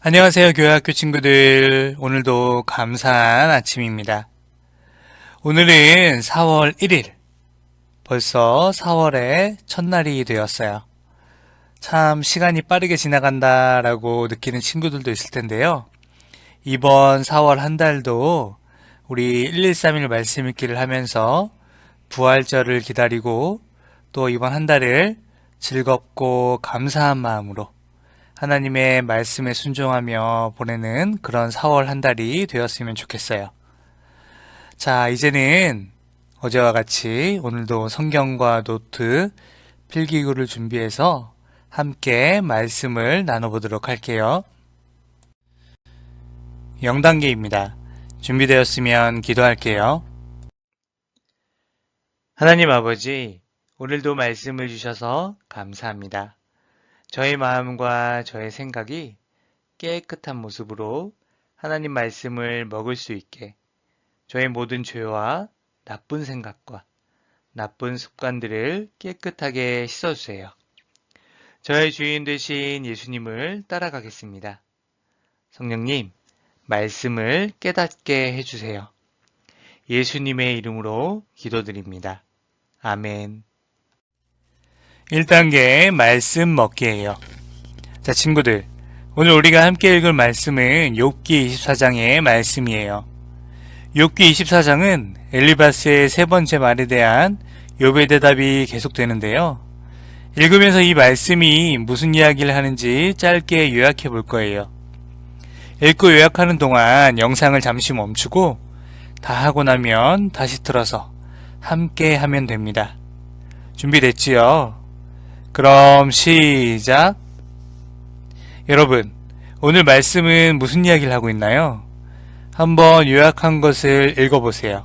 안녕하세요, 교회학교 친구들. 오늘도 감사한 아침입니다. 오늘은 4월 1일. 벌써 4월의 첫날이 되었어요. 참 시간이 빠르게 지나간다라고 느끼는 친구들도 있을 텐데요. 이번 4월 한 달도 우리 1131 말씀 읽기를 하면서 부활절을 기다리고 또 이번 한 달을 즐겁고 감사한 마음으로 하나님의 말씀에 순종하며 보내는 그런 4월 한 달이 되었으면 좋겠어요. 자, 이제는 어제와 같이 오늘도 성경과 노트, 필기구를 준비해서 함께 말씀을 나눠보도록 할게요. 0단계입니다. 준비되었으면 기도할게요. 하나님 아버지, 오늘도 말씀을 주셔서 감사합니다. 저의 마음과 저의 생각이 깨끗한 모습으로 하나님 말씀을 먹을 수 있게 저의 모든 죄와 나쁜 생각과 나쁜 습관들을 깨끗하게 씻어주세요. 저의 주인 되신 예수님을 따라가겠습니다. 성령님, 말씀을 깨닫게 해주세요. 예수님의 이름으로 기도드립니다. 아멘. 1단계 말씀 먹기예요. 자, 친구들, 오늘 우리가 함께 읽을 말씀은 욥기 24장의 말씀이에요. 욥기 24장은 엘리바스의 세 번째 말에 대한 욥의 대답이 계속되는데요. 읽으면서 이 말씀이 무슨 이야기를 하는지 짧게 요약해 볼 거예요. 읽고 요약하는 동안 영상을 잠시 멈추고 다 하고 나면 다시 틀어서 함께 하면 됩니다. 준비됐지요? 그럼 시작! 여러분, 오늘 말씀은 무슨 이야기를 하고 있나요? 한번 요약한 것을 읽어보세요.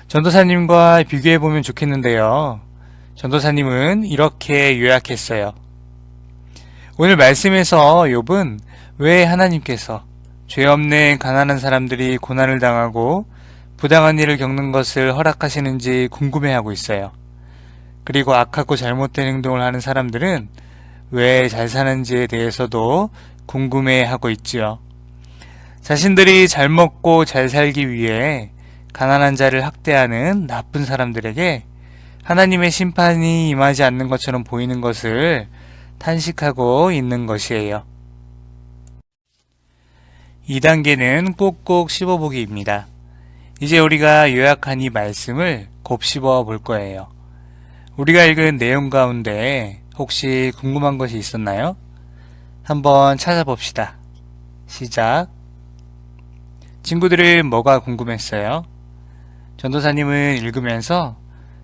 전도사님과 비교해보면 좋겠는데요. 전도사님은 이렇게 요약했어요. 오늘 말씀에서 욥은 왜 하나님께서 죄 없는 가난한 사람들이 고난을 당하고 부당한 일을 겪는 것을 허락하시는지 궁금해하고 있어요. 그리고 악하고 잘못된 행동을 하는 사람들은 왜 잘 사는지에 대해서도 궁금해하고 있지요. 자신들이 잘 먹고 잘 살기 위해 가난한 자를 학대하는 나쁜 사람들에게 하나님의 심판이 임하지 않는 것처럼 보이는 것을 탄식하고 있는 것이에요. 2단계는 꼭꼭 씹어보기입니다. 이제 우리가 요약한 이 말씀을 곱씹어 볼 거예요. 우리가 읽은 내용 가운데 혹시 궁금한 것이 있었나요? 한번 찾아봅시다. 시작. 친구들은 뭐가 궁금했어요? 전도사님은 읽으면서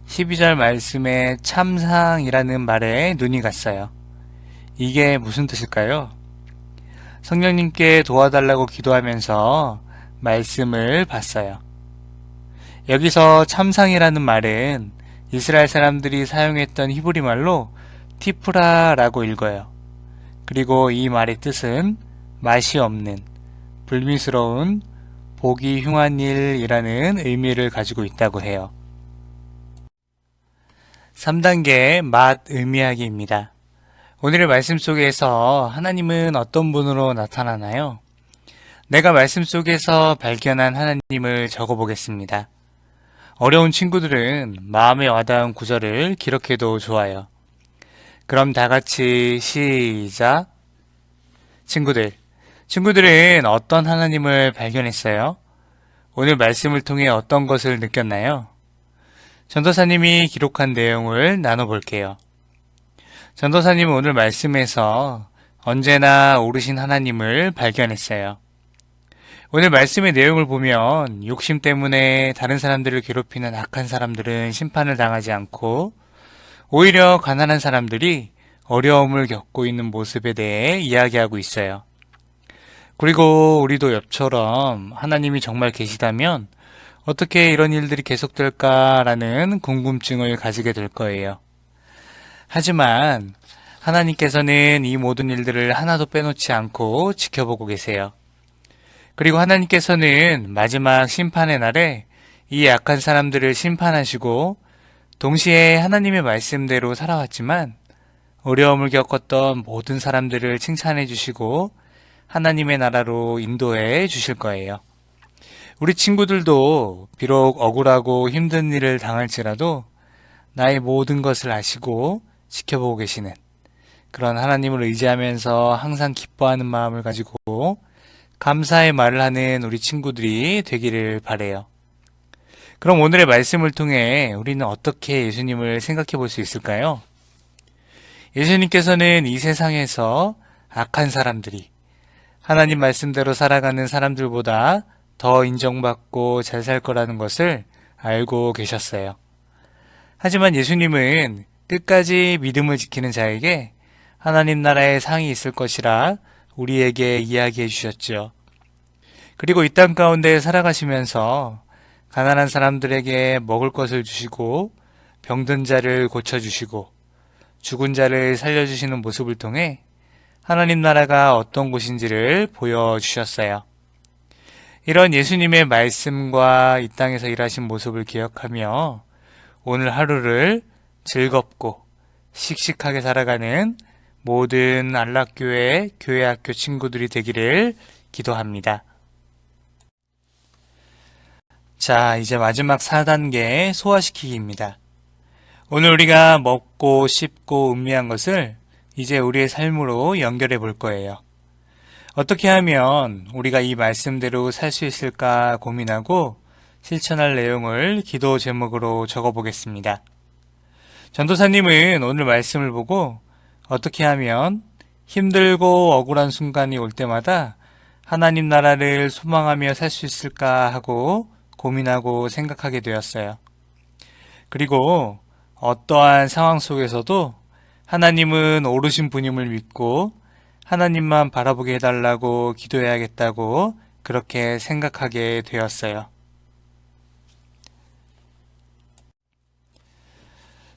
12절 말씀에 참상이라는 말에 눈이 갔어요. 이게 무슨 뜻일까요? 성령님께 도와달라고 기도하면서 말씀을 봤어요. 여기서 참상이라는 말은 이스라엘 사람들이 사용했던 히브리 말로 티프라라고 읽어요. 그리고 이 말의 뜻은 맛이 없는, 불미스러운, 보기 흉한 일이라는 의미를 가지고 있다고 해요. 3단계 맛 의미하기입니다. 오늘의 말씀 속에서 하나님은 어떤 분으로 나타나나요? 내가 말씀 속에서 발견한 하나님을 적어보겠습니다. 어려운 친구들은 마음에 와닿은 구절을 기록해도 좋아요. 그럼 다 같이 시작! 친구들은 어떤 하나님을 발견했어요? 오늘 말씀을 통해 어떤 것을 느꼈나요? 전도사님이 기록한 내용을 나눠볼게요. 전도사님은 오늘 말씀에서 언제나 오르신 하나님을 발견했어요. 오늘 말씀의 내용을 보면 욕심 때문에 다른 사람들을 괴롭히는 악한 사람들은 심판을 당하지 않고 오히려 가난한 사람들이 어려움을 겪고 있는 모습에 대해 이야기하고 있어요. 그리고 우리도 욥처럼 하나님이 정말 계시다면 어떻게 이런 일들이 계속될까라는 궁금증을 가지게 될 거예요. 하지만 하나님께서는 이 모든 일들을 하나도 빼놓지 않고 지켜보고 계세요. 그리고 하나님께서는 마지막 심판의 날에 이 악한 사람들을 심판하시고 동시에 하나님의 말씀대로 살아왔지만 어려움을 겪었던 모든 사람들을 칭찬해 주시고 하나님의 나라로 인도해 주실 거예요. 우리 친구들도 비록 억울하고 힘든 일을 당할지라도 나의 모든 것을 아시고 지켜보고 계시는 그런 하나님을 의지하면서 항상 기뻐하는 마음을 가지고 감사의 말을 하는 우리 친구들이 되기를 바라요. 그럼 오늘의 말씀을 통해 우리는 어떻게 예수님을 생각해 볼 수 있을까요? 예수님께서는 이 세상에서 악한 사람들이 하나님 말씀대로 살아가는 사람들보다 더 인정받고 잘 살 거라는 것을 알고 계셨어요. 하지만 예수님은 끝까지 믿음을 지키는 자에게 하나님 나라의 상이 있을 것이라 우리에게 이야기해 주셨죠. 그리고 이 땅 가운데 살아가시면서 가난한 사람들에게 먹을 것을 주시고 병든 자를 고쳐주시고 죽은 자를 살려주시는 모습을 통해 하나님 나라가 어떤 곳인지를 보여주셨어요. 이런 예수님의 말씀과 이 땅에서 일하신 모습을 기억하며 오늘 하루를 즐겁고 씩씩하게 살아가는 모든 안락교회 교회학교 친구들이 되기를 기도합니다. 자, 이제 마지막 4단계 소화시키기입니다. 오늘 우리가 먹고 씹고 음미한 것을 이제 우리의 삶으로 연결해 볼 거예요. 어떻게 하면 우리가 이 말씀대로 살 수 있을까 고민하고 실천할 내용을 기도 제목으로 적어 보겠습니다. 전도사님은 오늘 말씀을 보고 어떻게 하면 힘들고 억울한 순간이 올 때마다 하나님 나라를 소망하며 살 수 있을까 하고 고민하고 생각하게 되었어요. 그리고 어떠한 상황 속에서도 하나님은 오르신 분임을 믿고 하나님만 바라보게 해달라고 기도해야겠다고 그렇게 생각하게 되었어요.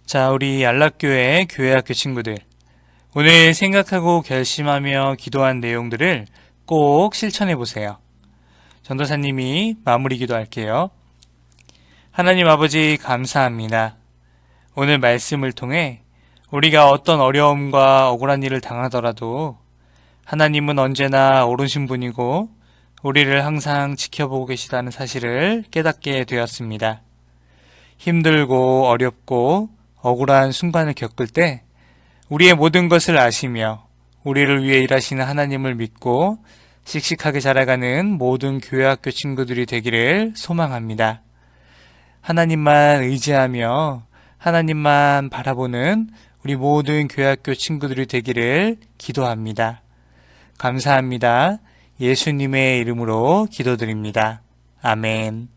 자, 우리 안락교회 교회학교 친구들, 오늘 생각하고 결심하며 기도한 내용들을 꼭 실천해 보세요. 전도사님이 마무리 기도할게요. 하나님 아버지 감사합니다. 오늘 말씀을 통해 우리가 어떤 어려움과 억울한 일을 당하더라도 하나님은 언제나 옳으신 분이고 우리를 항상 지켜보고 계시다는 사실을 깨닫게 되었습니다. 힘들고 어렵고 억울한 순간을 겪을 때 우리의 모든 것을 아시며 우리를 위해 일하시는 하나님을 믿고 씩씩하게 자라가는 모든 교회학교 친구들이 되기를 소망합니다. 하나님만 의지하며 하나님만 바라보는 우리 모든 교회학교 친구들이 되기를 기도합니다. 감사합니다. 예수님의 이름으로 기도드립니다. 아멘.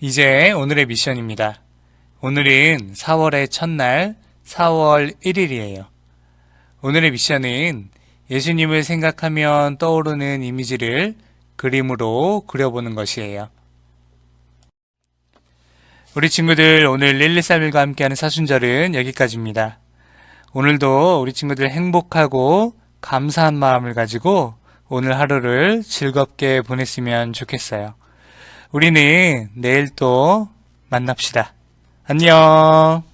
이제 오늘의 미션입니다. 오늘은 4월의 첫날 4월 1일이에요. 오늘의 미션은 예수님을 생각하면 떠오르는 이미지를 그림으로 그려보는 것이에요. 우리 친구들, 오늘 113일과 함께하는 사순절은 여기까지입니다. 오늘도 우리 친구들 행복하고 감사한 마음을 가지고 오늘 하루를 즐겁게 보냈으면 좋겠어요. 우리는 내일 또 만납시다. 안녕.